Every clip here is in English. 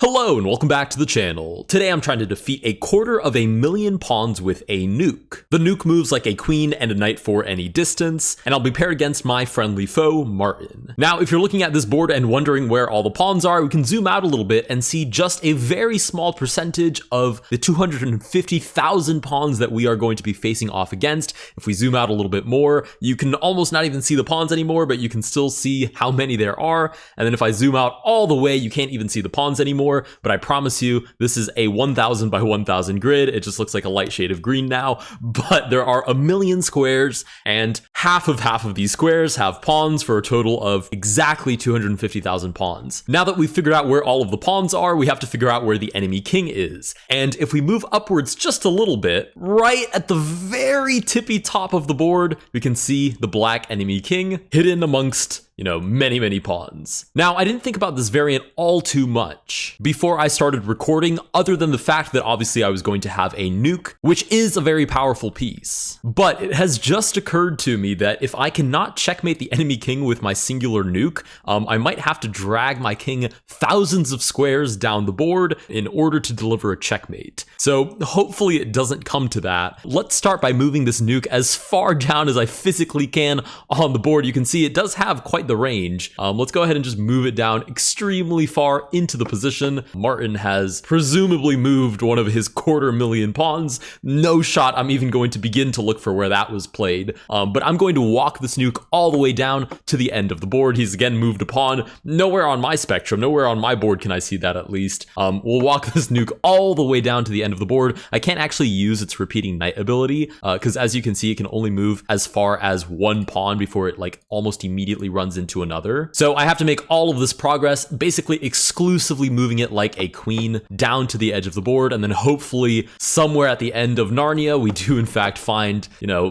Hello and welcome back to the channel. Today I'm trying to defeat 250,000 pawns with a nuke. The nuke moves like a queen and a knight for any distance, and I'll be paired against my friendly foe, Martin. Now, if you're looking at this board and wondering where all the pawns are, we can zoom out a little bit and see just a very small percentage of the 250,000 pawns that we are going to be facing off against. If we zoom out a little bit more, you can almost not even see the pawns anymore, but you can still see how many there are. And then if I zoom out all the way, you can't even see the pawns anymore. But I promise you, this is a 1,000 by 1,000 grid. It just looks like a light shade of green now, but there are 1,000,000 squares, and half of these squares have pawns for a total of exactly 250,000 pawns. Now that we've figured out where all of the pawns are, we have to figure out where the enemy king is. And if we move upwards just a little bit, right at the very tippy top of the board, we can see the black enemy king hidden amongst many pawns. Now, I didn't think about this variant all too much before I started recording, other than the fact that obviously I was going to have a nuke, which is a very powerful piece. But it has just occurred to me that if I cannot checkmate the enemy king with my singular nuke, I might have to drag my king thousands of squares down the board in order to deliver a checkmate. So hopefully it doesn't come to that. Let's start by moving this nuke as far down as I physically can on the board. You can see it does have quite the range. Let's go ahead and just move it down extremely far into the position. Martin has presumably moved one of his 250,000 pawns. No shot I'm even going to begin to look for where that was played. But I'm going to walk this nuke all the way down to the end of the board. He's again moved a pawn. Nowhere on my spectrum, nowhere on my board can I see that at least. We'll walk this nuke all the way down to the end of the board. I can't actually use its repeating knight ability because as you can see, it can only move as far as one pawn before it almost immediately runs into another. So I have to make all of this progress, basically exclusively moving it like a queen down to the edge of the board, and then hopefully somewhere at the end of Narnia, we do in fact find,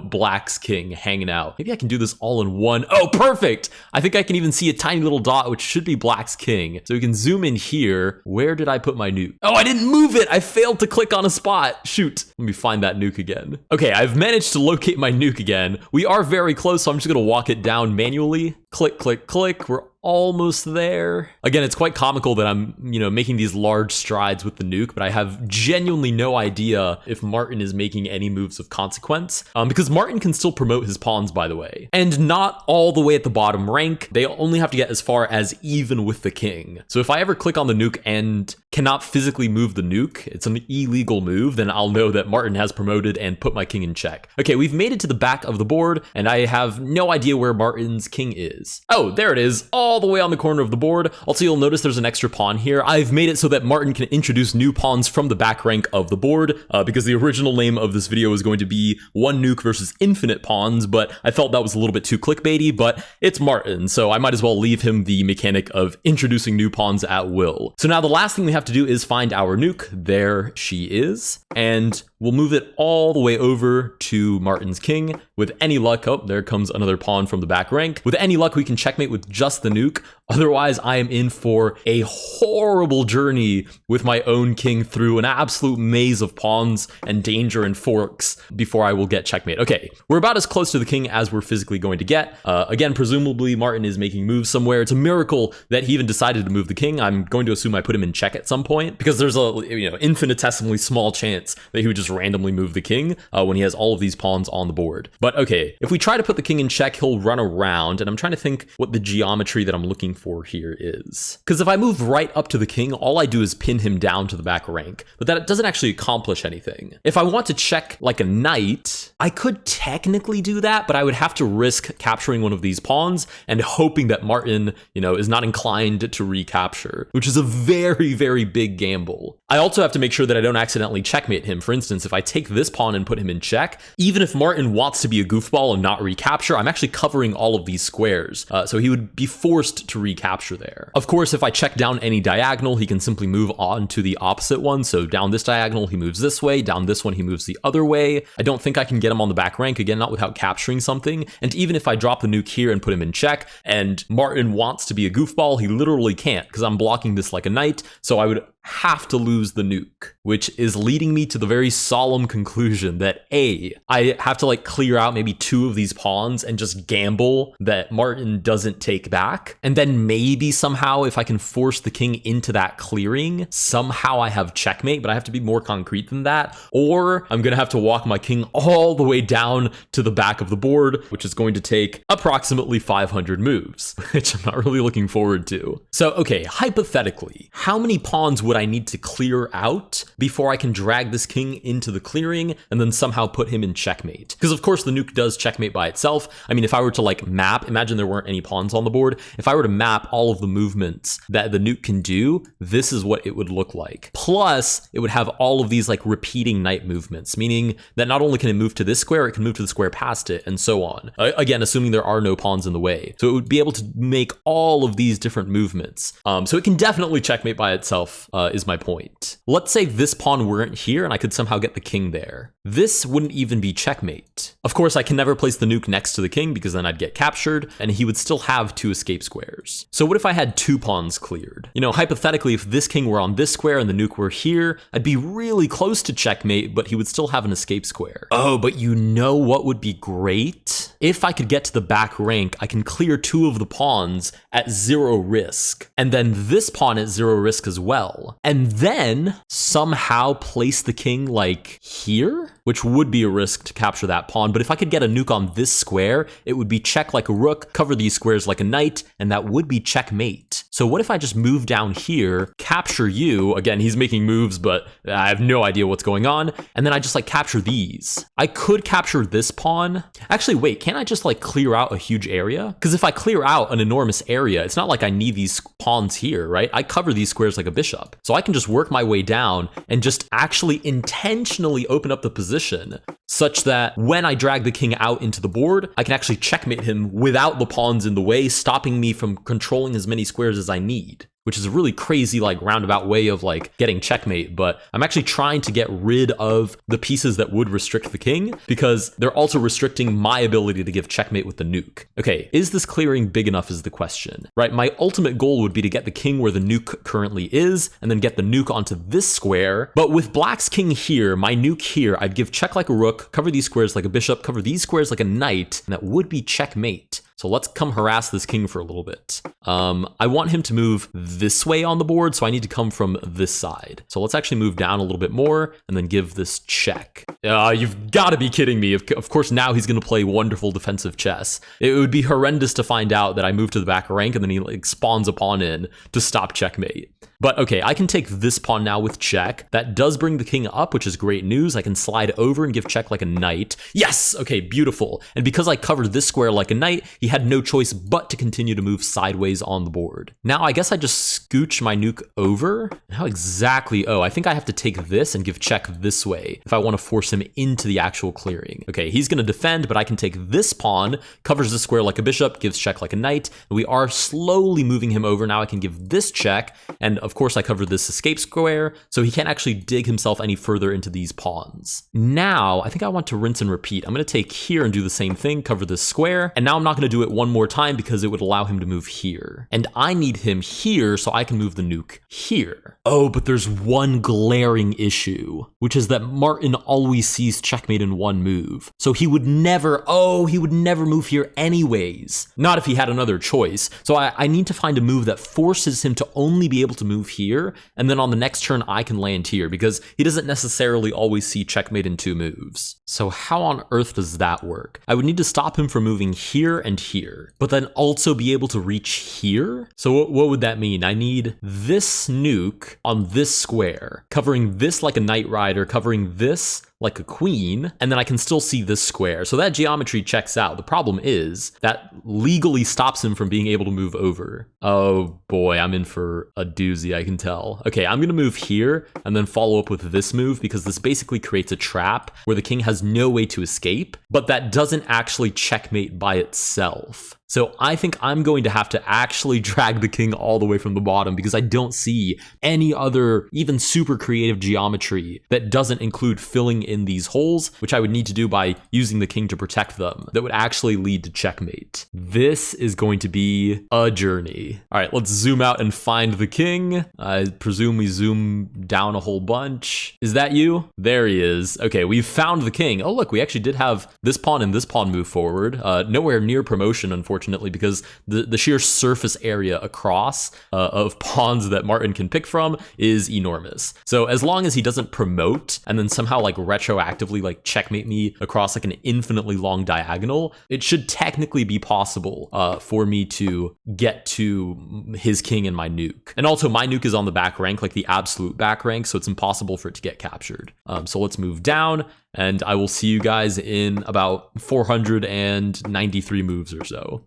Black's king hanging out. Maybe I can do this all in one. Oh, perfect! I think I can even see a tiny little dot, which should be Black's king. So we can zoom in here. Where did I put my nuke? Oh, I didn't move it! I failed to click on a spot. Shoot. Let me find that nuke again. Okay, I've managed to locate my nuke again. We are very close, so I'm just gonna walk it down manually. Click, click, click. We're almost there. Again, it's quite comical that I'm, making these large strides with the nuke, but I have genuinely no idea if Martin is making any moves of consequence, because Martin can still promote his pawns, by the way, and not all the way at the bottom rank. They only have to get as far as even with the king. So if I ever click on the nuke and cannot physically move the nuke, it's an illegal move, then I'll know that Martin has promoted and put my king in check. Okay, we've made it to the back of the board, and I have no idea where Martin's king is. Oh, there it is, all the way on the corner of the board. Also, you'll notice there's an extra pawn here. I've made it so that Martin can introduce new pawns from the back rank of the board, because the original name of this video was going to be one nuke versus infinite pawns, but I felt that was a little bit too clickbaity, but it's Martin, so I might as well leave him the mechanic of introducing new pawns at will. So now the last thing we have to do is find our nuke. There she is, and we'll move it all the way over to Martin's king. With any luck, oh, there comes another pawn from the back rank. With any luck, we can checkmate with just the nuke. Otherwise, I am in for a horrible journey with my own king through an absolute maze of pawns and danger and forks before I will get checkmate. Okay, we're about as close to the king as we're physically going to get. Again, presumably Martin is making moves somewhere. It's a miracle that he even decided to move the king. I'm going to assume I put him in check at some point because there's a infinitesimally small chance that he would just randomly move the king when he has all of these pawns on the board. But okay, if we try to put the king in check, he'll run around, and I'm trying to think what the geometry that I'm looking for here is. Because if I move right up to the king, all I do is pin him down to the back rank, but that doesn't actually accomplish anything. If I want to check like a knight, I could technically do that, but I would have to risk capturing one of these pawns and hoping that Martin, is not inclined to recapture, which is a very, very big gamble. I also have to make sure that I don't accidentally checkmate him. For instance, if I take this pawn and put him in check, even if Martin wants to be a goofball and not recapture, I'm actually covering all of these squares, so he would be forced to recapture there. Of course, if I check down any diagonal, he can simply move on to the opposite one. So down this diagonal, he moves this way. Down this one, he moves the other way. I don't think I can get him on the back rank, again, not without capturing something. And even if I drop the nuke here and put him in check, and Martin wants to be a goofball, he literally can't, because I'm blocking this like a knight. So I would have to lose the nuke, which is leading me to the very solemn conclusion that A, I have to like clear out maybe 2 of these pawns and just gamble that Martin doesn't take back. And then maybe somehow if I can force the king into that clearing, somehow I have checkmate, but I have to be more concrete than that. Or I'm going to have to walk my king all the way down to the back of the board, which is going to take approximately 500 moves, which I'm not really looking forward to. So, okay, hypothetically, how many pawns would I need to clear out before I can drag this king into the clearing and then somehow put him in checkmate? Because of course the nuke does checkmate by itself. I mean, if I were to like map, imagine there weren't any pawns on the board. If I were to map all of the movements that the nuke can do, this is what it would look like. Plus, it would have all of these like repeating knight movements, meaning that not only can it move to this square, it can move to the square past it, and so on. Again, assuming there are no pawns in the way. So it would be able to make all of these different movements. So it can definitely checkmate by itself, is my point. Let's say this pawn weren't here and I could somehow get the king there. This wouldn't even be checkmate. Of course, I can never place the nuke next to the king because then I'd get captured and he would still have 2 escape squares. So what if I had 2 pawns cleared? You know, hypothetically, if this king were on this square and the nuke were here, I'd be really close to checkmate, but he would still have an escape square. Oh, but you know what would be great? If I could get to the back rank, I can clear 2 of the pawns at 0 risk, and then this pawn at 0 risk as well. And then somehow place the king like here, which would be a risk to capture that pawn. But if I could get a nuke on this square, it would be check like a rook, cover these squares like a knight, and that would be checkmate. So what if I just move down here, capture you, again, he's making moves, but I have no idea what's going on, and then I just like capture these. I could capture this pawn. Actually, wait, can't I just like clear out a huge area? Because if I clear out an enormous area, it's not like I need these pawns here, right? I cover these squares like a bishop. So I can just work my way down and just actually intentionally open up the position such that when I drag the king out into the board, I can actually checkmate him without the pawns in the way, stopping me from controlling as many squares as I need. Which is a really crazy like roundabout way of like getting checkmate, but I'm actually trying to get rid of the pieces that would restrict the king because they're also restricting my ability to give checkmate with the nuke. Okay, is this clearing big enough is the question, right? My ultimate goal would be to get the king where the nuke currently is and then get the nuke onto this square. But with black's king here, my nuke here, I'd give check like a rook, cover these squares like a bishop, cover these squares like a knight, and that would be checkmate. So let's come harass this king for a little bit. I want him to move this way on the board, so I need to come from this side. So let's actually move down a little bit more and then give this check. You've got to be kidding me. Of course, now he's going to play wonderful defensive chess. It would be horrendous to find out that I move to the back rank and then he like spawns a pawn in to stop checkmate. But okay, I can take this pawn now with check. That does bring the king up, which is great news. I can slide over and give check like a knight. Yes! Okay, beautiful. And because I covered this square like a knight, he had no choice but to continue to move sideways on the board. Now, I guess I just scooch my nuke over. How exactly? Oh, I think I have to take this and give check this way if I want to force him into the actual clearing. Okay, he's going to defend, but I can take this pawn, covers the square like a bishop, gives check like a knight. And we are slowly moving him over. Now I can give this check, and of course I covered this escape square, so he can't actually dig himself any further into these pawns. Now, I think I want to rinse and repeat. I'm going to take here and do the same thing, cover this square, and now I'm not going to do it one more time because it would allow him to move here. And I need him here so I can move the nuke here. Oh, but there's one glaring issue, which is that Martin always sees checkmate in one move. So he would never move here anyways. Not if he had another choice. So I need to find a move that forces him to only be able to move here, and then on the next turn I can land here, because he doesn't necessarily always see checkmate in 2 moves. So how on earth does that work? I would need to stop him from moving here and here, but then also be able to reach here? So what would that mean? I need this nuke on this square, covering this like a knight rider, covering this like a queen, and then I can still see this square. So that geometry checks out. The problem is that legally stops him from being able to move over. Oh boy, I'm in for a doozy, I can tell. Okay, I'm gonna move here and then follow up with this move because this basically creates a trap where the king has no way to escape, but that doesn't actually checkmate by itself. So I think I'm going to have to actually drag the king all the way from the bottom because I don't see any other even super creative geometry that doesn't include filling in these holes, which I would need to do by using the king to protect them, that would actually lead to checkmate. This is going to be a journey. All right, let's zoom out and find the king. I presume we zoom down a whole bunch. Is that you? There he is. Okay, we've found the king. Oh, look, we actually did have this pawn and this pawn move forward. Nowhere near promotion, unfortunately, because the sheer surface area across of pawns that Martin can pick from is enormous. So as long as he doesn't promote and then somehow like retroactively like checkmate me across like an infinitely long diagonal, it should technically be possible for me to get to his king and my nuke. And also my nuke is on the back rank, like the absolute back rank, so it's impossible for it to get captured. So let's move down, and I will see you guys in about 493 moves or so.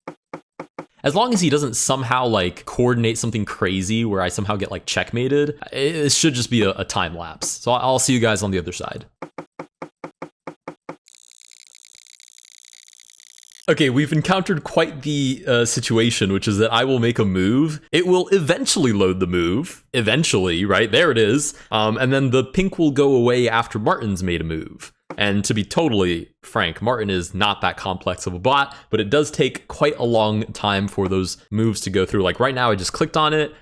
As long as he doesn't somehow like coordinate something crazy where I somehow get like checkmated, it should just be a time lapse. So I'll see you guys on the other side. Okay, we've encountered quite the situation, which is that I will make a move. It will eventually load the move. Eventually, right? There it is. And then the pink will go away after Martin's made a move. And to be totally frank, Martin is not that complex of a bot, but it does take quite a long time for those moves to go through. Like right now, I just clicked on it.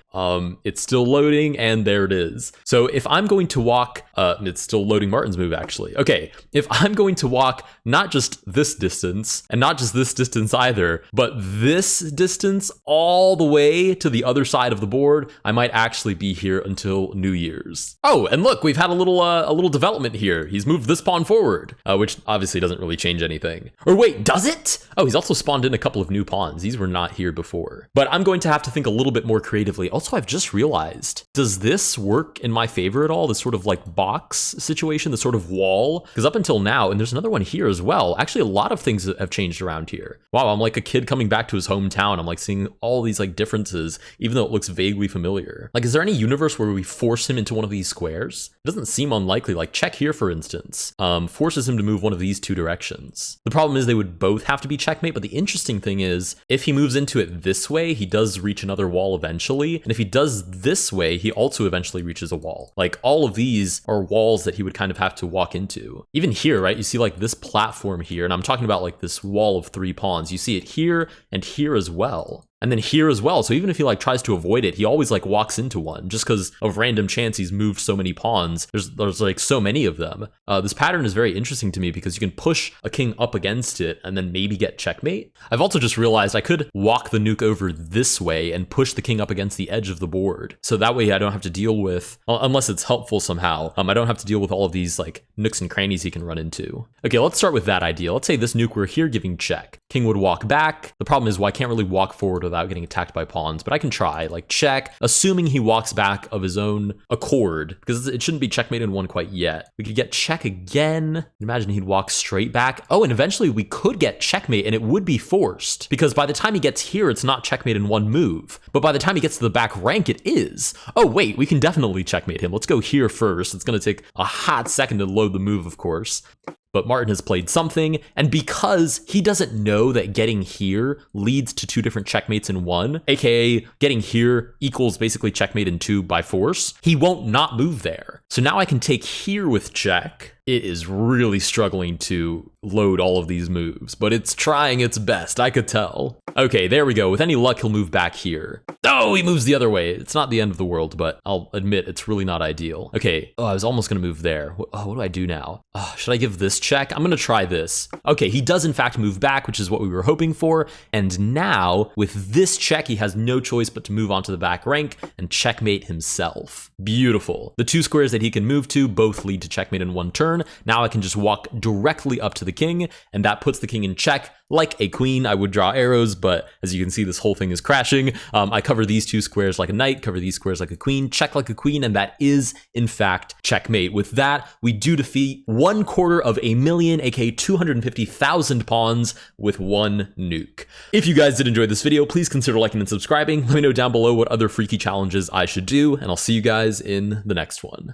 It's still loading, and there it is. So if I'm going to walk, it's still loading Martin's move actually. Okay, if I'm going to walk not just this distance, and not just this distance either, but this distance all the way to the other side of the board, I might actually be here until New Year's. Oh, and look, we've had a little development here. He's moved this pawn forward, which obviously doesn't really change anything. Or wait, does it? Oh, he's also spawned in a couple of new pawns. These were not here before. But I'm going to have to think a little bit more creatively. Also, I've just realized, does this work in my favor at all? This sort of like box situation, this sort of wall? Because up until now, and there's another one here as well, actually a lot of things have changed around here. Wow, I'm like a kid coming back to his hometown. I'm like seeing all these like differences, even though it looks vaguely familiar. Like, is there any universe where we force him into one of these squares? It doesn't seem unlikely. Like check here, for instance, forces him to move one of these two directions. The problem is they would both have to be checkmate, but the interesting thing is if he moves into it this way, he does reach another wall eventually. And if he does this way, he also eventually reaches a wall. Like all of these are walls that he would kind of have to walk into. Even here, right? You see like this platform here, and I'm talking about like this wall of 3 pawns. You see it here and here as well. And then here as well. So even if he like tries to avoid it, he always like walks into one just because of random chance he's moved so many pawns. There's like so many of them. This pattern is very interesting to me because you can push a king up against it and then maybe get checkmate. I've also just realized I could walk the nuke over this way and push the king up against the edge of the board. So that way I don't have to deal with, unless it's helpful somehow, I don't have to deal with all of these like nooks and crannies he can run into. Okay, let's start with that idea. Let's say this nuke were here giving check. King would walk back. The problem is, well, I can't really walk forward without getting attacked by pawns, but I can try, like check, assuming he walks back of his own accord, because it shouldn't be checkmate in one quite yet. We could get check again. Imagine he'd walk straight back. Oh, and eventually we could get checkmate, and it would be forced, because by the time he gets here, it's not checkmate in one move, but by the time he gets to the back rank, it is. Oh, wait, we can definitely checkmate him. Let's go here first. It's going to take a hot second to load the move, of course. But Martin has played something, and because he doesn't know that getting here leads to 2 different checkmates in one, aka getting here equals basically checkmate in 2 by force, he won't not move there. So now I can take here with check. It is really struggling to load all of these moves, but it's trying its best, I could tell. Okay, there we go. With any luck, he'll move back here. Oh, he moves the other way. It's not the end of the world, but I'll admit it's really not ideal. Okay, oh, I was almost gonna move there. Oh, what do I do now? Oh, should I give this check? I'm gonna try this. Okay, he does in fact move back, which is what we were hoping for. And now, with this check, he has no choice but to move onto the back rank and checkmate himself. Beautiful. The 2 squares that he can move to both lead to checkmate in 1 turn. Now I can just walk directly up to the king, and that puts the king in check. Like a queen, I would draw arrows, but as you can see, this whole thing is crashing. I cover these 2 squares like a knight, cover these squares like a queen, check like a queen, and that is, in fact, checkmate. With that, we do defeat 250,000, aka 250,000 pawns with 1 nuke. If you guys did enjoy this video, please consider liking and subscribing. Let me know down below what other freaky challenges I should do, and I'll see you guys in the next one.